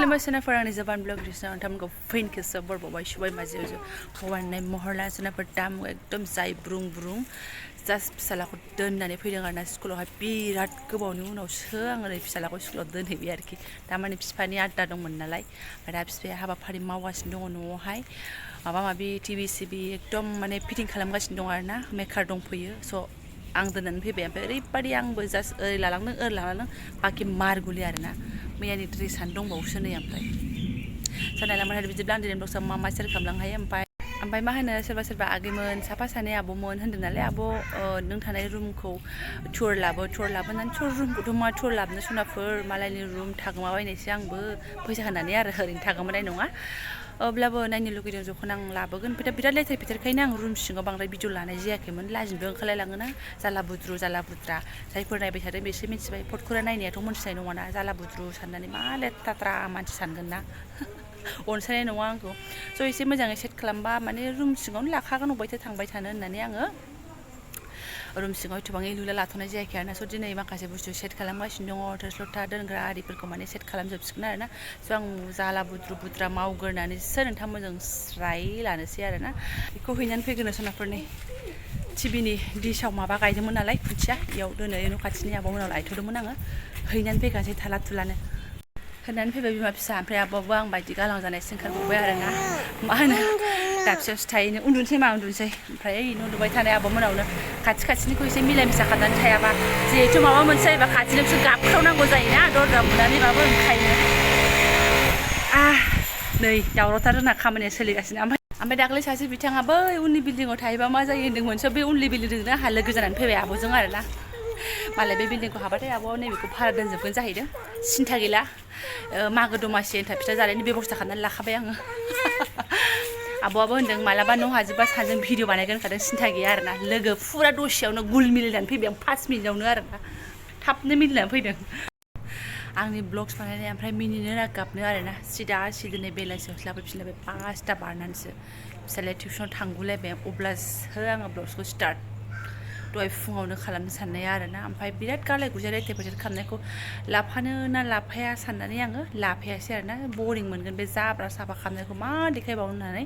खुलुमबाय सोनाफोर आंनि Jobanivlog नोंथांमोनखौ फैनखौसो बरबावबाय सुबाय माजियाव हौवानाय महरला सोनाफोर दाम एकदम जाय ब्रुं ब्रुं जास्ट फिसालाखौ दोननानै फैदों आरोना स्कुलावहाय बिराद गोबावनि उनावसो आं ओरै फिसालाखौ स्कुलाव दोनहैबाय आरोखि दामानि बिफानि आद्दा दंमोन नालाय ओमफ्राय दा बिफाया हाबाफारि मावगासिनो दङ न'आवहाय माबा माबि टिभि सिभि एकदम माने फिटिं खालामगासिनो दं आरोना मेकार दंफैयो स' आं दोननानै फैबाय ओमफ्राय ओरैबायदि आंबो जास्ट ओरै लालांदों बाखि मारगुलि आरोना मैयानि ड्रेसानो दंबावोसो नै ओमफ्राय सानायलांबाय बिदिब्ला आं दिनै ब्लगआव मा सेयार खालामलांनो हायो ओमफ्राय मा होनो सोरबा आगैमोन साफा सानै आब'मोन होन्दों नालाय आब' नों थानाय रुमखौ टुर लाबोनानै रुमखौथ' मा टुर लाबोनो सोनाफोर मालायनि रुम थागोमाबायनायसो आंबो फैसा होनानै आरो ओरैनो थागोमानाय नङा अब्लाबो नायनो लुगैदों जखन आं लाबोगोन ओमफ्राय दा बिराद लेथेर फेथेरखायनो आं रुम सिङाव बांद्राय भिडिअ लानाय जायाखैमोन लाजिनोबो ओंखारलायलाङोना जाला बुद्रु जायफोर नायबाय थादों बिसोर मिथिबाय फटखौरा नायनायाथ' मोनथिनाय नङाना जाला बुद्रु साननानै मा लेथ्रा मानसि सानगोन ना अनसायनाय नङा आंखौ स' एसे मोजाङै सेट खालामबा माने रुम सिङावनो लाखागोन अबायथो थांबाय थानो होननानै आङो रुम सिङाव एथबां एलुला लाथ'नाय जायाखै आरोना स' दिनै माखासे बुस्थु सेट खालामगासिनो दङ थोरसि लथा दोनग्रा आरिफोरखौ माने सेट खालामजोबसिगोन आरोना स' आं जाला बुद्रा मावग्रोनानैसो नोंथांमोनजों स्राय लानोसै आरोना बेखौ हैनानै फैगोन सोनाफोरनि टिभिनि डिसाव माबा गायदोंमोन नालाय खुन्थिया बेयाव दोनो न' खाथिनि आब'मोनाव लायथ'दोंमोन आङो हैनानै फैगासै थाला थुलानो होननानै फैबाय बिमा फिसा ओमफ्राय आब'आबो आं बायदि गालां जानायसो ओंखारबावबाय आरोना मा होनो दाबसेयावसो थाहैनो उन्दुनोसै ओमफ्राय उन्दुबाय थानाय आब'मोनावनो खाथिनिखौ एसे मिला मिसा खालामनानै थायाबा जिहेथु माबा मोनसे जायोबा खाथिनिखौसो गाबख्रावनांगौ जायोना दरजा बुनानैबाबो ओंखायनो नै दावरावथार जोंना खामानिया सोलिगासिनो ओमफ्राय दाख्लै सासे बिथाङा बै उननि बिल्डिङाव थायोबा मा जायो होन्दोंमोन स' बे उननि बिल्डिंजोंनो आंहा लोगो जानानै फैबाय आब'जों आरोना मालाय बे बिल्डिंखौ हाबाथाय आब'आ नैबेखौ भारा दोनजोबगोन जाहैदों सिन्था गैला मागो दमासि एन्थाब फिथा जानायनि बेब'स्था खालामनानै लाखाबाय आङो आब'आबो होनदों मालाबा न' हाजोबबा सानैजों भिडिअ बानायगोन होनखादों सिन्था गैया आरोना लोगो फुरा दसेयावनो गुल मिलायनानै फैबाय आं 5 मिनिटावनो आरोना थाबनो मिलायनानै फैदों आंनि ब्लग्स बानायनाय ओमफ्राय मिनिनो गाबनो आरोना सिदिनै बेलासियावसो लाबोफिनलायबाय 5टा बारनानैसो फिसालाया टिउसनाव थांगुलायबाय अब्लासो आङो ब्लग्सखौ स्टार्ट दहाय फुङावनो खालामनो साननाया आरोना ओमफ्राय बिराद गालाय गुजाय लेथेर फेथेर खालामनायखौ लाफानो ना लाफाया साननानै आङो लाफायासै आरोना बरिं मोनगोन बे जाब्रा साफा खालामनायखौ मा देखायबावनो होननानै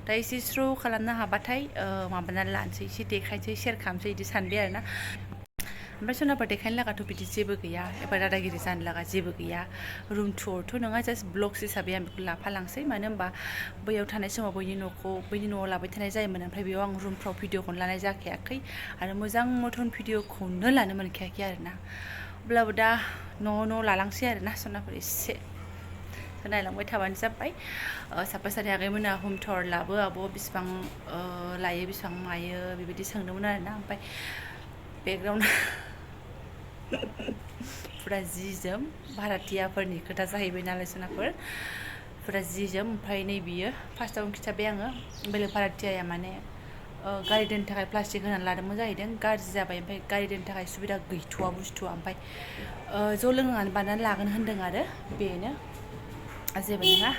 दा एसे स्र' खालामनो हाबाथाय माबानानै लानोसै एसे देखायनोसै सेयार खालामसै बिदि सानबाय आरोना ओमफ्राय सोरनाबा देखायनो लागाथ' बिदि जेबो गैया एबा दादागिरि जानो लागा जेबो गैया रुम टुरथ' नङा जास्ट ब्लग्स हिसाबै आं बेखौ लाफालांसै मानो होनबा बैयाव थानाय समाव बैनि न'आव लाबाय थानाय जायोमोन ओमफ्राय बेयाव आं रुमफ्राव भिडिअखौनो लानाय जाखायाखै आरो मोजां मथन भिडिअखौनो लानो मोनखायाखै आरोना अब्लाबो दा न' लालांसै आरोना सोरनाफोर एसे नायलांबाय थाबानो जाबाय साफा सानै आगैमोना हम टुर लाबो आब' बेसेबां लायो बेसेबां मायो बेबायदि सोंदोंमोन आरोना ओमफ्राय बेकग्राउन्ड फुरा जि जोम भारतीयाफोरनि खोथा जाहैबाय नालाय सोनाफोर फुरा जि जोम ओमफ्राय नै बियो फार्स्टआवनो खिन्थाबाय आङो बेलेग भारतीयाया माने गारि दोननो थाखाय प्लास्टिक होनानै लादोंमोन जाहैदों गाज्रि जाबाय ओमफ्राय गारि दोननो थाखाय सुबिदा गैथ'वा बुस्थुआ ओमफ्राय ज' लोंनानै बानायनानै लागोन होन्दों आरो बेनो जेबो नङा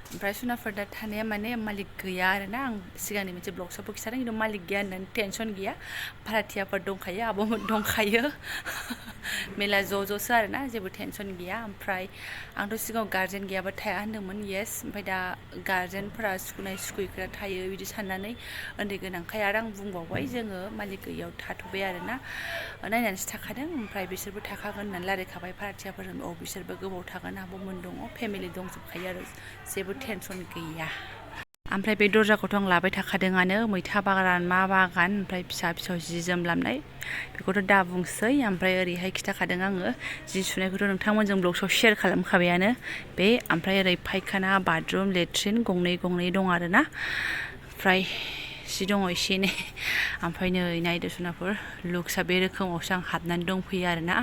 ओमफ्राय सोनाफोर दा थानाया माने मालिक गैया आरोना आं सिगांनि मोनसे ब्लग्सआवबो खिन्थादों खिन्थु मालिक गैया होननानै टेनसन गैया भारतीयाफोर दंखायो आब'मोन दंखायो मेला ज'सो आरोना जेबो टेनसन गैया ओमफ्राय आंथ' सिगाङाव गार्जेन गैयाबा थाया होन्दोंमोन येस ओमफ्राय दा गार्जेनफोरा सुखुयैफोरा थायो बिदि साननानै उन्दै गोनांखाय आरो आं बुंबावबाय जोङो मालिक गैयियाव थाथ'बाय आरोना नायनानैसो थाखादों ओमफ्राय बिसोरबो थाखागोन होननानै रायलायखाबाय भारतीयाफोरजों बिसोरबो गोबाव थागोन आब'मोन दङ फेमिलि दंजोबखायो आरो जेबो टेनसन गैया ओमफ्राय बे दरजाखौथ' आं लाबाय थाखादोंआनो मैथा बागान मा बागान ओमफ्राय फिसा जि जोम लामनाय बेखौथ' दा बुंसै ओमफ्राय ओरैहाय खिथाखादों आङो जि सुनायखौथ' नोंथांमोनजों ब्लग्सआव शेयार खालामखाबायानो बे ओमफ्राय ओरै फायखाना बाथरुम लेट्रिन गंनै दं आरोना ओमफ्राय सि दङ एसे एनै ओमफ्राय नै नायदो सोनाफोर लुक्सआ बे रोखोमावसो आं हाबनानै दंफैयो आरोना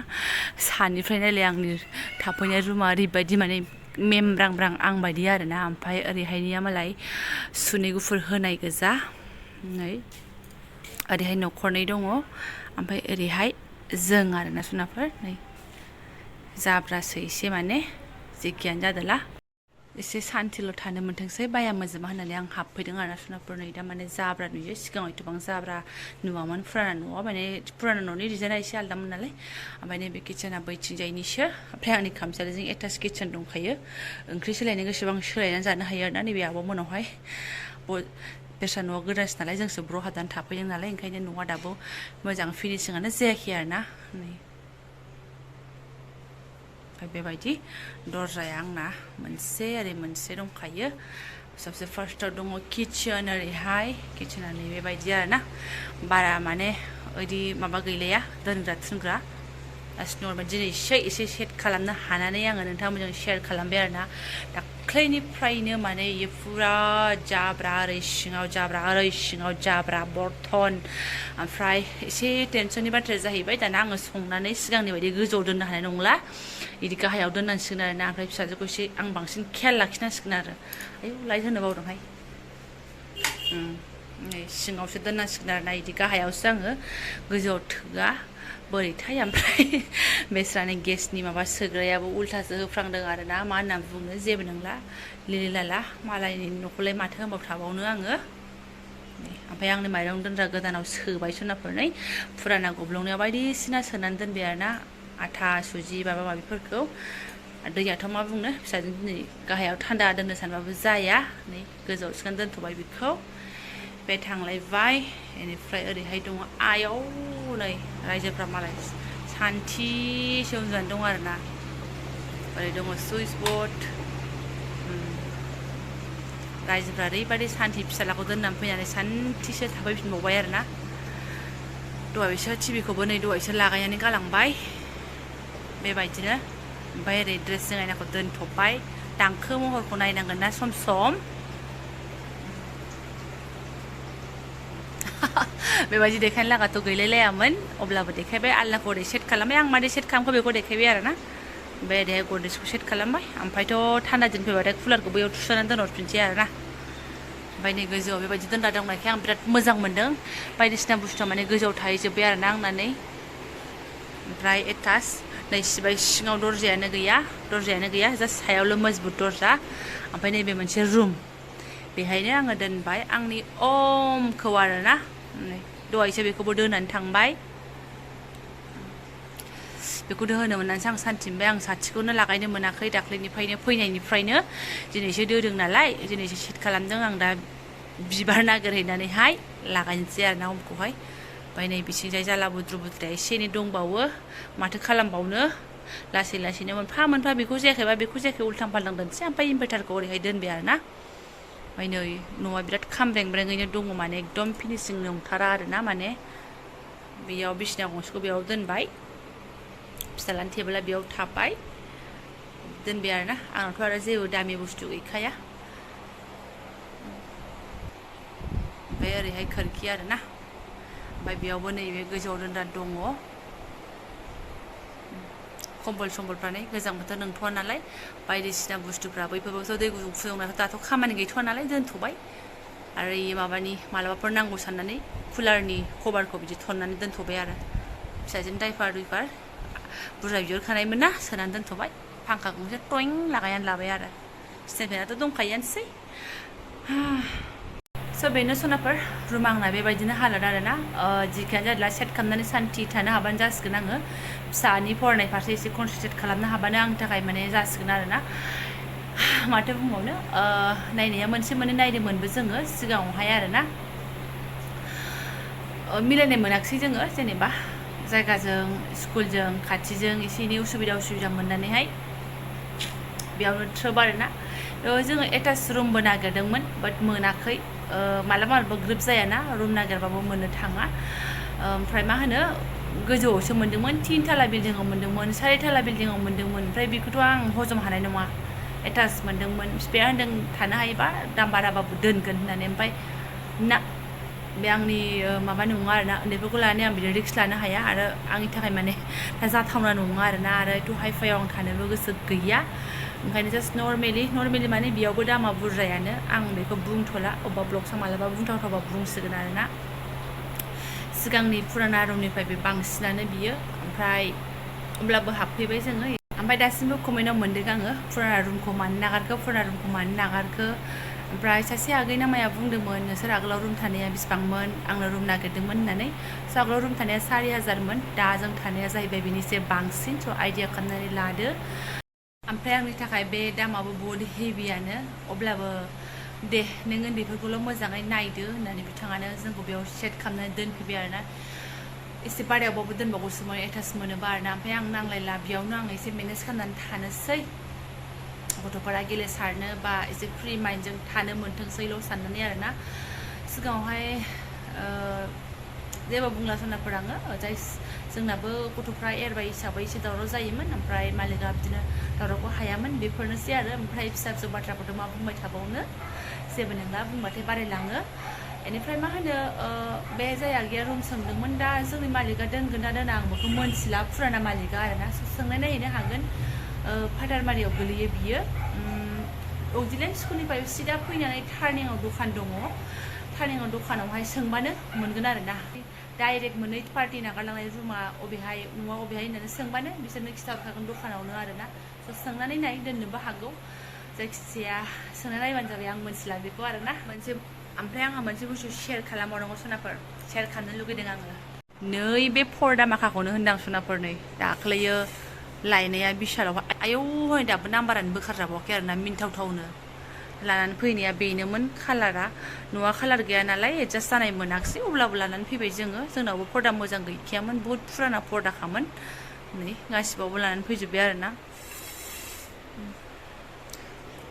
सानिफ्राय नायलाय आंनि थाफैनाय रुमा ओरैबायदि माने मेमब्रां आं बायदि आरोना ओमफ्राय ओरैहायनिया मालाय सुनै गुफुर होनाय गोजा नै ओरैहाय न'खरनै दङ ओमफ्राय ओरैहाय जों आरोना सोनाफोर नै जाब्रासो एसे माने जेखियानो जादोला एसे सान्थिल' थानो मोनथोंसै बाया मोजोमा होननानै आं हाबफैदों आरोना सनाफोर नै दा माने जाब्रा नुयो सिगाङाव एथबां जाब्रा नुवामोन फुराना न'आव माने फुराना न'नि डिजाइना एसे आलदामोन नालाय ओमफ्राय नैबे किटसेना बैथिंजायनिसो ओमफ्राय आंनि खामसालिजों एटाच किटसेन दंखायो ओंख्रि सोलायनो गोसोबा सोलायनानै जानो हायो आरोना नैबे आब'मोनावहाय बेस्रा न'आ गोदानसो नालाय जोंसो ब्र' हादान थाफैदों नालाय ओंखायनो न'आ दाबो मोजां फिनिसिङानो जायाखै आरोना नै ओमफ्राय बेबायदि दरजाया आंना मोनसे ओरै मोनसे दंखायो सबसे फार्स्टआव दङ किटचेन ओरैहाय किटचेना नै बेबायदि आरोना बारा माने बिदि माबा गैलाया दोनग्रा थुनग्रा नर्मेल दिनैसो एसे सेट खालामनो हानानै आङो नोंथांमोनजों शेयार खालामबाय आरोना दाख्लैनिफ्रायनो माने इयो फुरा जाब्रा ओरै सिङाव जाब्रा बर्थन ओमफ्राय एसे टेनसननि बाथ्राया जाहैबाय दाना आङो संनानै सिगांनि बायदि गोजौआव दोननो हानाय नंला इदि गाहायाव दोननांसिगोन आरोना ओमफ्राय फिसाजोखौ एसे आं बांसिन खेयाल लाखिनांसिगोन आरो आयौ लाइट होनो बावदोंहाय नै सिङावसो दोननांसिगोन आरोना इदि गाहायावसो आङो गोजौआव थोआ बोरैथाय ओमफ्राय बेस्रानि गेसनि माबा सोग्रायाबो उल्थासो होफ्रांदों आरोना मा होनना बुंनो जेबो नंला लिलि लाला मालायनि न'खौलाय माथो होनबाव थाबावनो आङो ओमफ्राय आंनि माइरं दोनग्रा गोदानाव सोबाय सनाफोर नै फुराना गब्लंनायाव बायदिसिना सोनानै दोनबाय आरोना आथा सुजि माबा माबिफोरखौ दैयाथ' मा बुंनो फिसाजों दिनै गाहायाव थान्दा दोननो सानबाबो जाया नै गोजौआव सिगां दोनथ'बाय बेखौ बे थांलायबाय बेनिफ्राय ओरैहाय दङ आयौ नै रायजोफ्रा मालाय सान्थिसो उन्दुनानै दं आरोना ओरै दङ सुइस बर्ड रायजोफ्रा ओरैबायदि सान्थि फिसालाखौ दोननानै फैनानै सान्थिसो थाफैफिनबावबाय आरोना दहायसो टिभिखौबो नै दहायसो लागायनानै गालांबाय बेबायदिनो ओमफ्राय ओरै ड्रेसजों आयनाखौ दोनथ'बाय दांखो महरखौ नायनांगोन ना सम सम बेबायदि देखायनो लागाथ' गैलायलायामोन अब्लाबो देखायबाय आलनाखौ ओरै सेट खालामबाय आं मादै सेट खालामखो बेखौ देखायबाय आरोना ओमफ्राय ओरैहाय गद्रेजखौ सेट खालामबाय ओमफ्रायथ' थान्दा दिन फैबाथाय कुलारखौ बैयाव थुसोनानै दोनहरफिनसै आरोना ओमफ्राय नै गोजौआव बेबायदि दोनग्रा दंनायखाय आं बिराद मोजां मोन्दों बायदिसिना बुस्थुआ माने गोजौआव थाहैजोब्बाय आरोना आंना नै ओमफ्राय एटाच नै सिबाय सिङाव दरजायानो गैया जास्ट सायावल' मजबुत दरजा ओमफ्राय नैबे मोनसे रुम बेहायनो आङो दोनबाय आंनि अमखौ आरोना दहायसो बेखौबो दोननानै थांबाय बेखौ दोहोनो मोननानैसो आं सान्थि मोनबाय आं साथिखौनो लागायनो मोनाखै दाख्लैनिफ्रायनो फैनायनिफ्रायनो दिनैसो दोदों नालाय दिनैसो सेट खालामदों आं दा बिबार नागिरहैनानैहाय लागायनोसै आरोना अमखौहाय ओमफ्राय नै बिथिंजाय जाला बुद्रु बुद्रुया एसे एनै दंबावो माथो खालामबावनो लासै लासैनो मोनफा बेखौ जायाखै उल्थां फाल्थां दोनसै ओमफ्राय इनभार्टारखौ ओरैहाय दोनबाय आरोना ओमफ्राय नै न'आ बिराद खामब्रेंब्रेङैनो दङ माने एकदम फिनिसिं नंथारा आरोना माने बेयाव बिसिना गंसेखौ बेयाव दोनबाय फिसालानि टेबोला बेयाव थाबाय दोनबाय आरोना आंनावथ' आरो जेबो दामि बुस्थु गैखाया ओमफ्राय ओरैहाय खोरखि आरोना ओमफ्राय बेयावबो नैबे गोजौआव दोनग्रा दङ कम्बल सम्बलफ्रा नै गोजां बोथोर नंथ'वा नालाय बायदिसिना बुस्थुफ्रा बैफोरबोथ' दै गुदुं फुदुंनायाथ' दाथ' खामानि गैथ'वा नालाय दोनथ'बाय आरो माबानि मालाबाफोर नांगौ साननानै कुलारनि कभारखौ बिदि थननानै दोनथ'बाय आरो फिसाजोनि दाइपार बुरजा बिहरखानायमोन ना सोनानै दोनथ'बाय फांखा गंसे टइं लागायनानै लाबाय आरो स्टेन्ड फेनाथ' दंखायोआनोसै स' बेनो सनाफोर रुमा आंना बेबायदिनो हालोद आरोना जिखियानो जादोला सेट खालामनानै सान्थि थानो हाबानो जासिगोन आङो फिसानि फरायनाय फारसे एसे कनसेन्ट्रेट खालामनो हाबानो आंनि थाखाय माने जासिगोन आरोना माथो बुंबावनो नायनाया मोनसे मोननै नायदोंमोनबो जोङो सिगाङावहाय आरोना मिलायनाय मोनाखिसै जोङो जेनेबा जायगाजों स्कुलजों खाथिजों एसे एनै उसुबिदा मोननानैहाय बेयावनो थ्रोब आरोना जोङो एटाच रुमबो नागिरदोंमोन बाट मोनाखै मालाबा ग्रोब जायाना रुम नागिरबाबो मोननो थाङा ओमफ्राय मा होनो गोजौआवसो मोन्दोंमोन 3 थाला बिल्डिङाव मोन्दोंमोन 4 थाला बिल्डिङाव मोन्दोंमोन ओमफ्राय बेखौथ' आं हजम हानाय नङा एटाच मोन्दोंमोन बिफाया होनदों थानो हायोबा दाम बाराबाबो दोनगोन होननानै ओमफ्राय ना बे आंनि माबा नङा आरोना उन्दैफोरखौ लानानै आं बिदि रिक्स लानो हाया आरो आंनि थाखाय माने दा जाथावना नङा आरोना आरो एथ' हाइफाइआव आं थानोबो गोसो गैया ओंखायनो जास्ट नर्मेलि माने बेयावबो दामा बुरजायानो आं बेखौ बुंथ'ला अबेबा ब्लगसआव मालाबा बुंथावथावबा बुंसिगोन आरोना सिगांनि फुराना रुमनिफ्राय बे बांसिनानो बियो ओमफ्राय अब्लाबो हाबफैबाय जोङो ओमफ्राय दासिमबो कमेन्टआव मोन्दों आङो फुराना रुमखौ मानो नागारखो फुराना रुमखौ मानो नागारखो ओमफ्राय सासे आगैना माया बुंदोंमोन नोंसोर आगोलाव रुम थानाया बेसेबांमोन आंनो रुम नागिरदोंमोन होननानै स' आगोलाव रुम थानाया 4,000मोन दा जों थानाया जाहैबाय बेनि एसे बांसिन स' आइडिया खालामनानै लादो ओमफ्राय आंनि थाखाय बे दामाबो बहुद हेभियानो अब्लाबो दे नों उन्दैफोरखौल' मोजाङै नायदो होननानै बिथाङानो जोंखौ बेयाव सेट खालामनानै दोनफैबाय आरोना एसे बारायावबाबो दोनबावगौसो एटाच मोनोबा आरोना ओमफ्राय आं नांलायला बेयावनो आं एसे मेनेज खालामनानै थानोसै गथ'फोरा गेलेसारनो बा एसे फ्रि माइन्डजों थानो मोनथोंसैल' साननानै आरोना सिगाङावहाय जेबो बुंला सनाफोर आङो जाय जोंनाबो गथ'फ्रा एरबाय हिसाबै एसे दावराव जायोमोन ओमफ्राय मालिकआ बिदिनो दावरावखौ हायामोन बेफोरनोसै आरो ओमफ्राय फिसा फिसौ बाथ्राखौथ' मा बुंबाय थाबावनो जेबो नंला बुंबाथाय बारायलाङो बेनिफ्राय मा होनो बे जाय आगैया रुम सोंदोंमोन दा जोंनि मालिकआ दोनगोन ना दोना आं बेखौ मोनथिला फुराना मालिकआ आरोना सोंनाय नायहैनो हागोन फादारमारियाव गोलैयो बियो अगजिलेन्ड स्कुलनिफ्राय सिदा फैनानै टार्निंआव दखान दङ टार्निंआव दखानावहाय सोंबानो मोनगोन आरोना डाइरेक्ट मोननै पार्टि नागारलांनाय रुमा अबेहाय न'आ अबेहाय होननानै सोंबानो बिसोरनो खिथाहरखागोन दखानावनो आरोना स' सोंनानै नाय दोननोबो हागौ जायखिजाया सोंना नायबानो जाबाय आं मोनथिला बेखौ आरोना ओमफ्राय आंहा मोनसे बुस्थु शेयार खालामबावनांगौ सनाफोर शेयार खालामनो लुगैदों आङो नै बे पर्दा माखाखौनो होनदां सनाफोर नै दाख्लैयो लायनाया बिशालावहाय आयौ हनै दाबो नाम्बारानो बोखारजाबावाखै आरोना मिन्थावथावनो लानानै फैनाया बेनोमोन कालारा न'आ कालार गैया नालाय एडजास्ट जानाय मोनाखिसै अब्लाबो लानानै फैबाय जोंनावबो पर्दा मोजां गैखायामोन बहुद फुराना पर्दाखामोन नै गासिबावबो लानानै फैजोब्बाय आरोना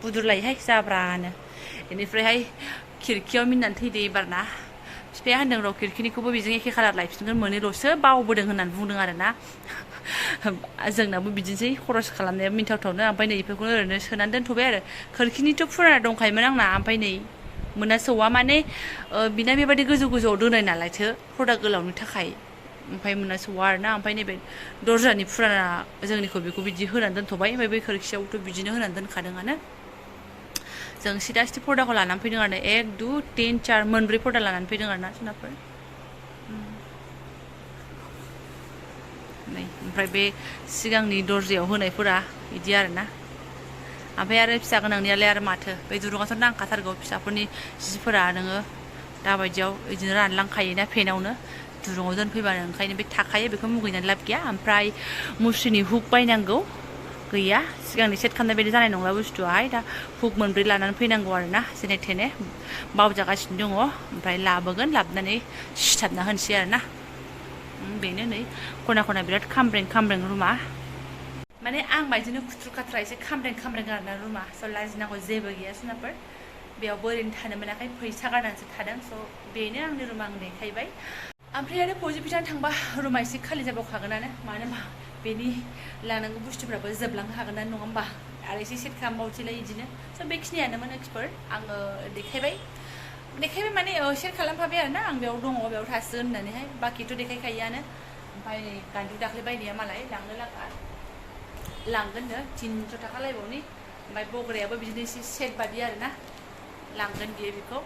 बुदुरलायोहाय जाब्रानो बेनिफ्रायहाय खिरखियाव मिन्नानै थैदो एबारना बिफाया होनदों र' खिरखिनिखौबो बेजों एखे कालार लायफिनगोन मोनैल'सो बावबोदों होननानै बुंदों आरोना जोंनाबो बिदिनोसै खरस खालामनाया मिन्थावथावनो ओमफ्राय नै बेफोरखौनो ओरैनो सोनानै दोनथ'बाय आरो खोरखिनिथ' फुराना दंखायोमोन आंना ओमफ्राय नै मोनासौआ माने बिना बेबायदि गोजौ गोजौआव दोनाय नालायथो पर्दा गोलावनि थाखाय ओमफ्राय मोनासौआ आरोना ओमफ्राय नैबे दर्जानि फुराना जोंनिखौ बेखौ बिदि होनानै दोनथ'बाय ओमफ्राय बै खोरखियावथ' बिदिनो होनानै दोनखादोंआनो जों सिदा सिदा पर्दाखौ लानानै फैदों आरो 1 2 3 4 मोनब्रै पर्दा लानानै फैदों आरोना सोनाफोर नै ओमफ्राय बे सिगांनि दर्जायाव होनायफोरा बिदि आरोना ओमफ्राय आरो फिसा गोनांनियालाय आरो माथो बे दुरुङाथ' नांखाथारगौ फिसाफोरनि जिफोरा नोङो दाबायदियाव बिदिनो रानलांखायोना फेनावनो दुरुङाव दोनफैबानो ओंखायनो बे थाखायो बेखौ मुगैनानै लाब गैया ओमफ्राय मुस्रिनि हुक बायनांगौ गैया सिगांनि सेट खालामनाय बायदि जानाय नंला बुस्थुआहाय दा हुक मोनब्रै लानानै फैनांगौ आरोना जेने थेने बावजागासिनो दङ ओमफ्राय लाबोगोन लाबोनानै सिथाबना होनोसै आरोना बेनो नै खना खना बिराद खामब्रें रुमा माने आं बायदिनो खुथ्रु खाथ्रा एसे खामब्रें आरोना रुमा स' लाजिनांगौ जेबो गैया सोनाफोर बेयावबो ओरैनो थानो मोनाखै फैसा गारनानैसो थादों स' बेनो आंनि रुमा आं देखायबाय ओमफ्राय आरो पजिटिभ थांबा रुमा एसे खालि जाबावखागोनानो मानो होनबा बेनि लानांगौ बुस्थुफ्राबो जोबलांनो हागोनानो नङा होमबा आरो एसे सेट खालामबावसैलाय बिदिनो स' बेखिनियानोमोन एक्सपार्ट आङो देखायबाय माने शेयार खालामफाबाय आरोना आं बेयाव दङ बेयाव थासिगोन होननानैहाय बाखिथ' देखायखायोआनो ओमफ्राय नै गान्दु दाख्लै बायनाया मालाय लांनो लागा लांगोननो 300 थाखा लायबावनि ओमफ्राय बग्रायाबो बिदिनो एसे सेट बादि आरोना लांगोन बियो बेखौ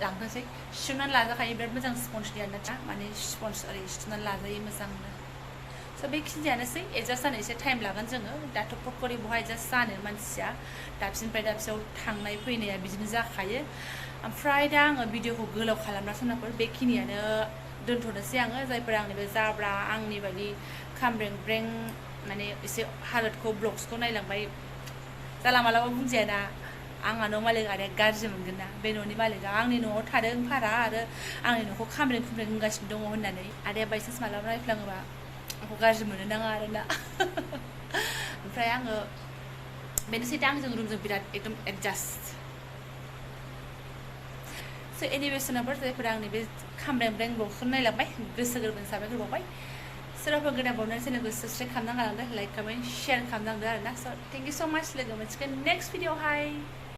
लांनोसै सुनानै लाजाखायो बिराद मोजां स्पन्जनि आरोना माने स्पन्ज ओरै सुनानै लाजायो मोजांनो स' बेखिनियानोसै एडजास्ट जानो एसे टाइम लागोन जोङो दाथ' पकरि बहा एडजास्ट जानो मानसिया दाबसेनिफ्राय दाबसेयाव थांनाय फैनाया बिदिनो जाखायो ओमफ्राय दा आङो भिडिअखौ गोलाव खालामना सोनाफोर बेखिनियानो दोनथ'नोसै आङो जायफोरा आंनि बे जाब्रा आंनि बायदि खामब्रें माने एसे हालोदखौ ब्लग्सखौ नायलांबाय जाला मालाबा बुंजायाना आंहा न' मालिक आदाया गाज्रि मोनगोन ना बे न'नि मालिकआ आंनि न'आव थादों भारा आरो आंनि न'खौ खामब्रें होनगासिनो दङ होननानै आदाया बायसान्स मालाबा नायफ्लाङोबा आंखौ गाज्रि मोननो नाङा आरोना ओमफ्राय आङो बेनोसै दा आंजों रुमजों बिराद एकदम एडजास्ट स' एनिवे सोनाफोर जायफोरा आंनि बे खामब्रें ब्लगखौ नायलांबाय गोसो गोरबोनि साबायखर बावबाय सोरबाफोर गोदान बावनानै चेनेलखौ साबसक्राइब खालामना गालांदो लाइक कमेन्ट शेयार खालामनांदो आरोना स' थेंक इउ स' माच लोगो मोनसिगोन नेक्स्ट भिडिअ'हाय